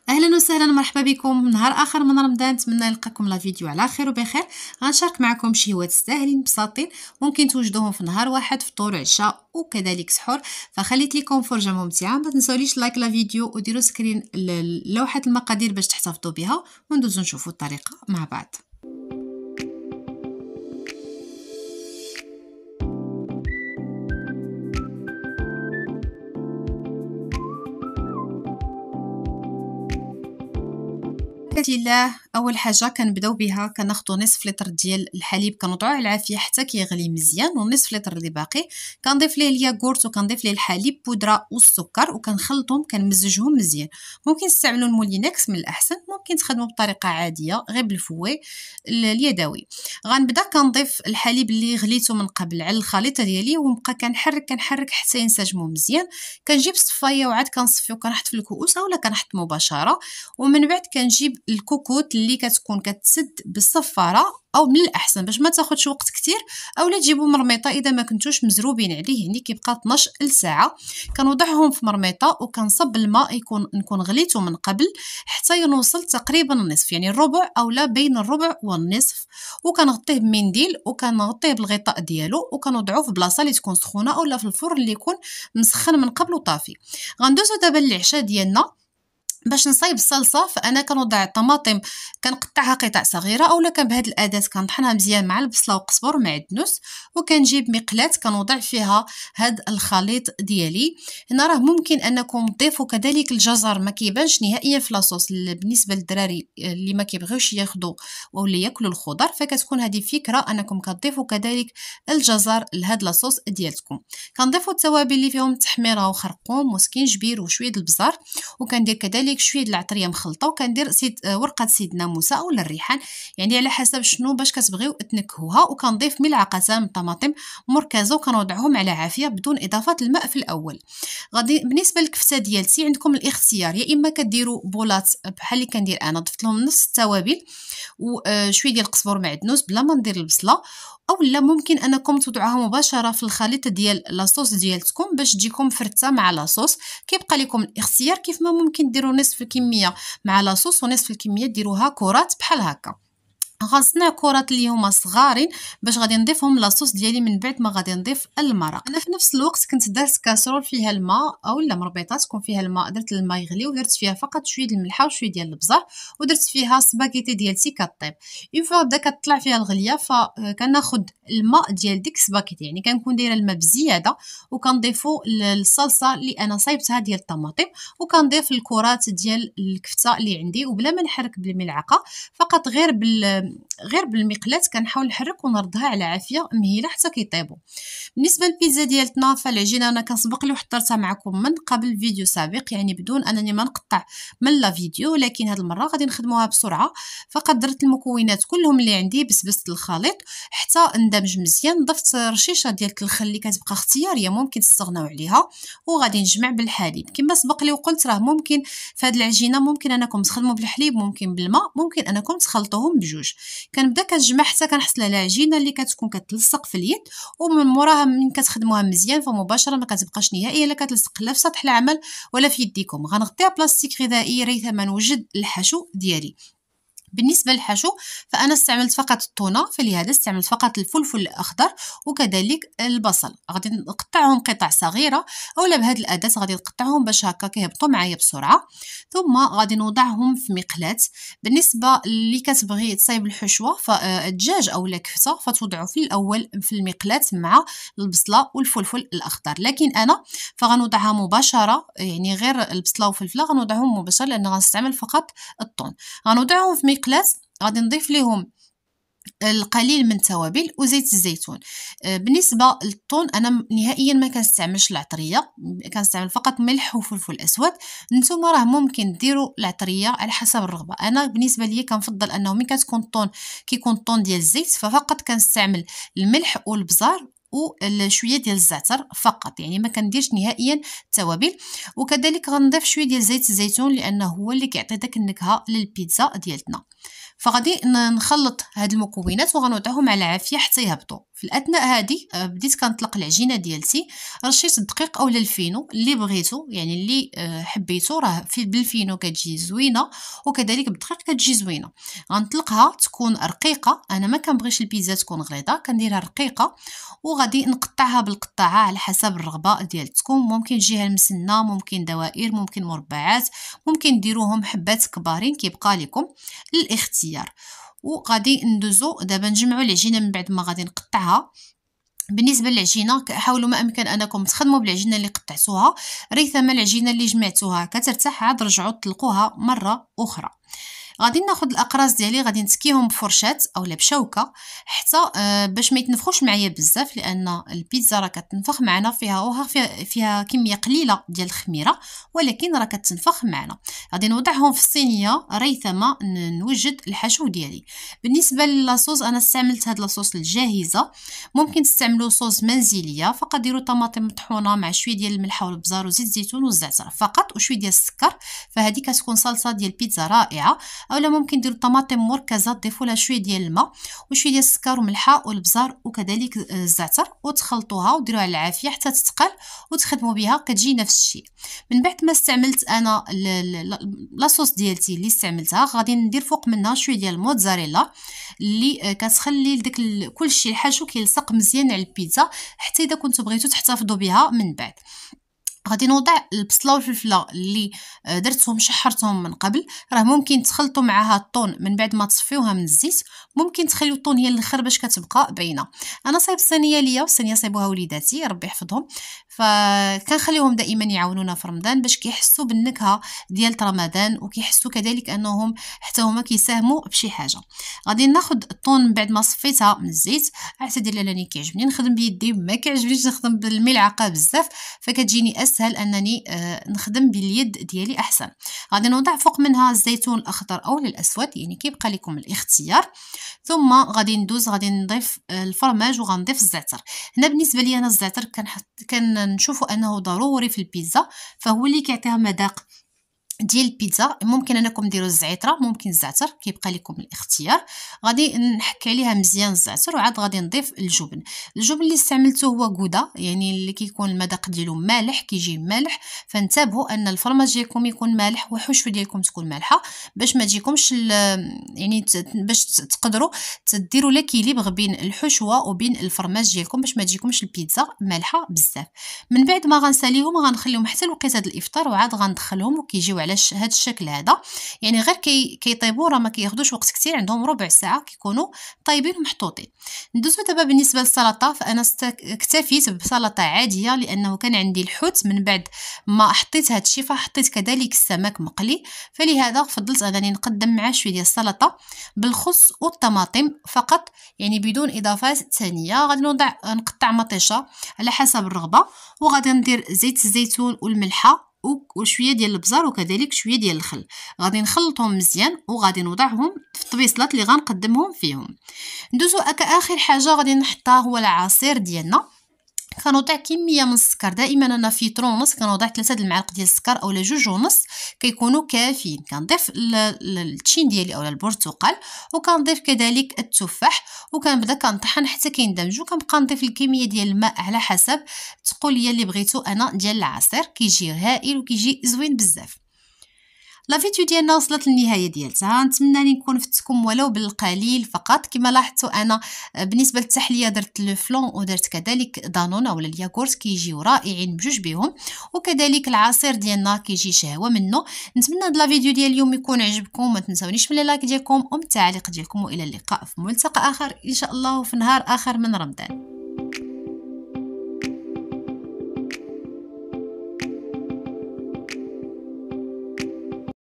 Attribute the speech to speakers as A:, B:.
A: اهلا وسهلا مرحبا بكم نهار اخر من رمضان. نتمنى نلقاكم لا فيديو على خير وبخير. غنشارك معكم شهوات ساهلين بساطين ممكن توجدوهم في نهار واحد، فطور عشاء وكذلك سحور. فخليت لكم فرجه ممتعه. ما تنساوليش لايك لا فيديو وديروا سكرين لوحه المقادير باش تحتفظوا بها، وندوزو نشوفوا الطريقه مع بعض. الله اول حاجه كنبداو بها كناخذوا نصف لتر ديال الحليب، كنوضعوه على العافيه حتى كيغلي مزيان، ونصف لتر اللي باقي كنضيف ليه الياغورت وكنضيف ليه الحليب بودره والسكر وكنخلطهم كنمزجهم مزيان. ممكن تستعملوا المولينكس من الاحسن، ممكن تخدموا بطريقه عاديه غير بالفوي اليدوي. غنبدا كنضيف الحليب اللي غليته من قبل على الخليطه ديالي ونبقى كنحرك حتى ينسجموا مزيان. كنجيب الصفايه وعاد كنصفي وكنحط في الكؤوس اولا كنحط مباشره، ومن بعد كنجيب الكوكوط اللي كتكون كتسد بالصفاره، او من الاحسن باش ما تاخذش وقت كتير اولا تجيبوا مرميطه اذا ما كنتوش مزروبين عليه، يعني كيبقى 12 ساعه. كنوضعهم في مرميطه وكنصب الماء نكون غليته من قبل حتى ينوصل تقريبا النصف، يعني الربع اولا بين الربع والنصف، وكنغطيه بمنديل وكنغطيه بالغطاء ديالو وكنوضعوه في بلاصه اللي تكون سخونه اولا في الفرن اللي يكون مسخن من قبل وطافي. غندوزو دابا للعشاء ديالنا. باش نصايب الصلصه فانا كنوضع الطماطم كنقطعها قطع صغيره اولا كان بهاد الاداه كنطحنها مزيان مع البصله والقزبر ومعدنوس، وكنجيب مقلاة كنوضع فيها هاد الخليط ديالي. هنا راه ممكن انكم تضيفوا كذلك الجزر، ما كيبانش نهائيا في لاصوص بالنسبه للدراري اللي ما كيبغيوش ياخذوا ولا ياكلوا الخضر، فكتكون هذه فكره انكم كتضيفوا كذلك الجزر لهاد لاصوص ديالتكم. كنضيفوا التوابل اللي فيهم التحميره وخرقوم وسكينجبير وشويه البزار، وكندير كذلك شويه د العطريه مخلطه، وكندير ورقه سيدنا موسى اولا الريحان، يعني على حسب شنو باش كتبغيو تنكهوها. وكنضيف ملعقتان من الطماطم مركزه وكنوضعهم على عافيه بدون اضافه الماء في الاول. غادي بالنسبه للكفته ديالتي عندكم الاختيار، يا اما كديروا بولات بحال اللي كندير انا، ضفت لهم نص التوابل وشويه ديال القزبر معدنوس بلا ما ندير البصله، اولا ممكن انكم توضعوها مباشره في الخليط ديال لاصوص ديالتكم باش تجيكم فرته مع لاصوص. كيبقى لكم الاختيار، كيف ما ممكن ديروا نصف الكميه مع لاصوص ونصف الكميه ديروها كرات بحال هكا. غنصنع كرات اللي هما صغارين باش غادي نضيفهم لاصوص ديالي من بعد ما غادي نضيف المرق. انا في نفس الوقت كنت درت كاسرول فيها الماء اولا مربيطه تكون فيها الماء، درت الماء يغلي ودرت فيها فقط شويه الملحه وشويه ديال البزار ودرت فيها سباغيتي ديالتي كطيب. اون فوا بدا كتطلع فيها الغليه فكناخذ الماء ديال ديك السباغيتي، يعني كنكون دايره الماء بزياده وكنضيفوا الصلصه اللي انا صايبتها ديال الطماطم، وكنضيف الكرات ديال الكفته اللي عندي وبلا ما نحرك بالملعقه، فقط غير بالمقلاة كنحاول نحرك ونردها على عافيه مهيله حتى كيطيبوا. بالنسبه للبيتزا ديالتنا فالعجينه انا كنسبق لي وحضرتها معكم من قبل فيديو سابق، يعني بدون انني ما نقطع من لا فيديو، لكن هذه المره غادي نخدموها بسرعه. فقط درت المكونات كلهم اللي عندي، بسبست الخليط حتى اندمج مزيان، ضفت رشيشه ديال الخل اللي كتبقى اختياريه ممكن تستغناو عليها، وغادي نجمع بالحليب كما سبق لي وقلت. راه ممكن في هذه العجينه ممكن انكم تخدموا بالحليب، ممكن بالماء، ممكن انكم تخلطوهم بجوج. كنبدا كنجمع حتى كنحصل على عجينه اللي كتكون كتلصق في اليد، ومن موراها من كتخدموها مزيان فمباشره ما كتبقاش نهائيا لا كتلصق لا في سطح العمل ولا في يديكم. غنغطيها بلاستيك غذائي ريثما نوجد الحشو ديالي. بالنسبه للحشو فانا استعملت فقط التونه، فلهذا استعملت فقط الفلفل الاخضر وكذلك البصل. غادي نقطعهم قطع صغيره اولا بهذه الاداه غادي نقطعهم باش هكا كيهبطوا معايا بسرعه. ثم غادي نوضعهم في مقلاة. بالنسبه اللي كتبغي تصايب الحشوه فالدجاج اولا كفته فتوضعوا في الاول في المقلاة مع البصله والفلفل الاخضر، لكن انا فغنوضعها مباشره، يعني غير البصله والفلفله غنوضعهم مباشره لان غنستعمل فقط الطون. غنوضعهم في مقلاة، غادي نضيف لهم القليل من التوابل وزيت الزيتون. بالنسبه للطون انا نهائيا ما كنستعملش العطريه، كنستعمل فقط ملح وفلفل اسود. نتوما راه ممكن ديروا العطريه على حسب الرغبه. انا بالنسبه لي كنفضل انه ملي كتكون الطون كيكون الطون ديال الزيت ففقط كنستعمل الملح والبزار وشويه ديال الزعتر فقط، يعني ما كنديرش نهائيا التوابل. وكذلك غنضيف شويه ديال زيت الزيتون لانه هو اللي كيعطي داك النكهه للبيتزا ديالتنا. فغادي نخلط هاد المكونات وغنوضعهم على عافيه حتى يهبطوا. في الاثناء هذه بديت كنطلق العجينه ديالتي. رشيت الدقيق اولا الفينو اللي بغيتو، يعني اللي حبيتو، راه بالفينو كتجي زوينه وكذلك بالدقيق كتجي زوينه. غنطلقها تكون رقيقه، انا ما كنبغيش البيتزا تكون غليظه، كنديرها رقيقه وغادي نقطعها بالقطاعه على حسب الرغبه ديالتكم. ممكن تجيها المسنه، ممكن دوائر، ممكن مربعات، ممكن ديروهم حبات كبارين، كيبقى لكم الاختيار. وغادي ندوزو دابا نجمعوا العجينه من بعد ما غادي نقطعها. بالنسبه للعجينه حاولوا ما امكن انكم تخدموا بالعجينه اللي قطعتوها، ريثما العجينه اللي جمعتوها كترتاح عاد رجعوا طلقوها مره اخرى. غادي ناخذ الاقراص ديالي غادي نتكيهم بفرشاه اولا بشوكه حتى باش ما يتنفخوش معايا بزاف، لان البيتزا راه كتنفخ معنا فيها كميه قليله ديال الخميره، ولكن راه كتنفخ معنا. غادي نوضعهم في الصينيه ريثما نوجد الحشو ديالي. بالنسبه للاصوص انا استعملت هاد لاصوص الجاهزه، ممكن تستعملوا صوص منزليه، فقط ديروا طماطم مطحونه مع شويه ديال الملح والبزار وزيت الزيتون والزعتر فقط وشويه ديال السكر، فهذه كتكون صلصه ديال البيتزا رائعه. اولا ممكن ديروا طماطم مركزه تضيفوا لها شويه ديال الماء وشويه ديال السكر وملحه والبزار وكذلك الزعتر وتخلطوها وديروها على العافيه حتى تتقل وتخدموا بها كتجي نفس الشيء. من بعد ما استعملت انا لاصوص ديالتي اللي استعملتها، غادي ندير فوق منها شويه ديال الموتزاريلا اللي كتخلي داك كلشي الحشو كيلصق مزيان على البيتزا، حتى اذا كنتو بغيتو تحتفظوا بها من بعد. غادي نوضع البصله والفلفله اللي درتهم شحرتهم من قبل، راه ممكن تخلطوا معها الطون من بعد ما تصفيوها من الزيت، ممكن تخليو الطون هي الاخر باش كتبقى باينه. انا صايب الصينيه ليا والصينيه صايبوها وليداتي ربي يحفظهم، فكنخليهم دائما يعاونونا في رمضان باش كيحسوا بالنكهه ديال رمضان وكيحسوا كذلك انهم حتى هما كيساهموا بشي حاجه. غادي ناخذ الطون من بعد ما صفيتها من الزيت، اعتذر لانني كيعجبني نخدم بيدي، ما كيعجبنيش نخدم بالملعقه بزاف فكتجيني اسهل انني نخدم باليد ديالي احسن. غادي نوضع فوق منها الزيتون الاخضر او الاسود، يعني كيبقى لكم الاختيار. ثم غادي نضيف الفرماج وغنضيف الزعتر. هنا بالنسبه لي انا الزعتر كنشوفوا انه ضروري في البيتزا، فهو اللي كيعطيها مذاق ديال البيتزا. ممكن انكم ديروا الزعتره، ممكن الزعتر، كيبقى لكم الاختيار. غادي نحك عليها مزيان الزعتر وعاد غادي نضيف الجبن اللي استعملته هو غودا، يعني اللي كيكون المذاق ديالو مالح، كيجي مالح، فانتبهوا ان الفرماج ديالكم يكون مالح والحشوه ديالكم تكون مالحه باش ما تجيكمش يعني باش تقدروا تديروا ليكيليبر بين الحشوه وبين الفرماج ديالكم باش ما تجيكمش البيتزا مالحه بزاف. من بعد ما غنساليهم غنخليهم حتى لوقيته الافطار وعاد غندخلهم وكيجيو على هذا الشكل هذا، يعني غير كيطيبوا راه ما كياخذوش وقت كثير، عندهم ربع ساعه كيكونوا طايبين ومحطوطين. ندوزو دابا بالنسبه للسلطه، فانا اكتفيت بسلطه عاديه لانه كان عندي الحوت من بعد ما حطيت هذا الشيء، فحطيت كذلك السمك مقلي، فلهذا فضلت انني نقدم معاه شويه ديال السلطه بالخس والطماطم فقط، يعني بدون اضافات ثانيه. غادي نقطع مطيشه على حسب الرغبه، وغادي ندير زيت الزيتون والملحه وشويه ديال البزار وكذلك شويه ديال الخل. غادي نخلطهم مزيان وغادي نوضعهم في الطبيصلات اللي غنقدمهم فيهم. ندوزو اخر حاجه غادي نحطها هو العصير ديالنا. كنوضع كميه من السكر، دائما انا في طرون ونص كنوضع 3 المعالق ديال السكر اولا 2.5 كيكونوا كافيين. كنضيف التشين ديالي اولا البرتقال، وكنضيف كذلك التفاح، وكنبدا كنطحن حتى كيندمجوا. كنبقى نضيف الكميه ديال الماء على حسب التقوليه اللي بغيتو انا ديال العصير، كيجي هائل وكيجي زوين بزاف. لا فيديو ديالنا وصلت للنهايه ديالتها، نتمنى نكون فتكم ولو بالقليل فقط. كما لاحظتوا انا بالنسبه للتحليه درت لو فلون ودرت كذلك دانون اولا الياغورت كيجيو رائعين بجوج بهم، وكذلك العصير ديالنا كيجي شهوه منه. نتمنى هذا الفيديو ديال اليوم يكون عجبكم، ما تنسونيش من اللايك ديالكم ومن التعليق ديالكم، والى اللقاء في ملتقى اخر ان شاء الله وفي نهار اخر من رمضان.